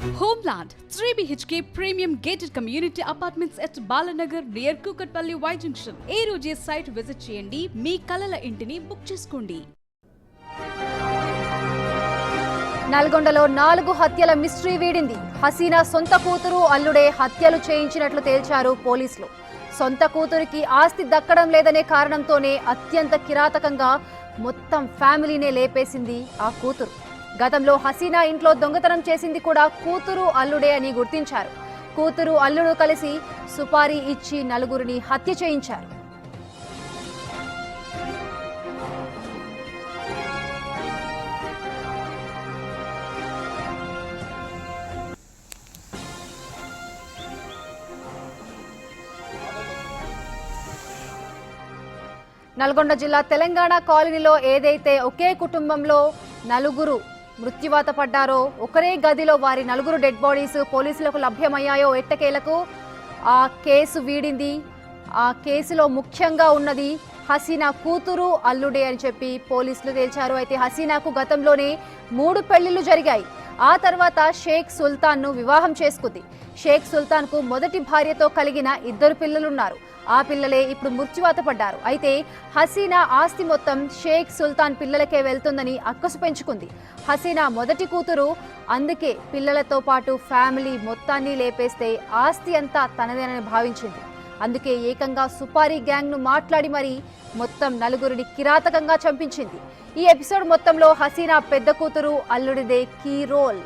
Homeland 3 BHK premium gated community apartments at Balanagar near Kukatpalli Y Junction. ఏ రోజే site visit చేయండి, మీ కలల ఇంటిని book చేసుకోండి. నల్గొండలో 4 హత్యల మిస్టరీ వీడింది. హసీనా సొంత కూతురు అల్లుడే హత్యలు చేయించినట్లు తేల్చారు పోలీసులు. సొంత కూతురికి ఆస్తి దక్కడం లేదనే కారణంతోనే అత్యంత కిరాతకంగా మొత్తం ఫ్యామిలీనే లేపేసింది ఆ కూతురు. గతంలో హసీనా ఇంట్లో దొంగతనం చేసింది కూడా కూతురు అల్లుడే అని గుర్తించారు. కూతురు అల్లుడు కలిసి సుపారీ ఇచ్చి 4గురిని హత్య చేయించారు. నల్గొండ జిల్లా తెలంగాణ కాలనీలో ఏదైతే ఒకే కుటుంబంలో 4గురు మృత్యువాత పడ్డారో, ఒకరే గదిలో వారి 4గురు డెడ్ బాడీస్ పోలీసులకు లభ్యమయ్యాయో ఎట్టకేలకు ఆ కేసు వీడింది. ఆ కేసులో ముఖ్యంగా ఉన్నది హసీనా కూతురు అల్లుడే అని చెప్పి పోలీసులు తేల్చారు. అయితే హసీనాకు గతంలోనే 3 పెళ్లిళ్లు జరిగాయి. ఆ తర్వాత షేక్ సుల్తాన్ను వివాహం చేసుకుంది. షేక్ సుల్తాన్కు మొదటి భార్యతో కలిగిన 2 పిల్లలున్నారు. ఆ పిల్లలే ఇప్పుడు మృత్యువాత పడ్డారు. అయితే హసీనా ఆస్తి మొత్తం షేక్ సుల్తాన్ పిల్లలకే వెళ్తుందని అక్కసు పెంచుకుంది. హసీనా మొదటి కూతురు, అందుకే పిల్లలతో పాటు ఫ్యామిలీ మొత్తాన్ని లేపేస్తే ఆస్తి అంతా తనదేనని భావించింది. అందుకే ఏకంగా సుపారీ గ్యాంగ్ను మాట్లాడి మరీ మొత్తం 4గురిని కిరాతకంగా చంపించింది. ఈ ఎపిసోడ్ మొత్తంలో హసీనా పెద్ద కూతురు అల్లుడిదే కీ రోల్.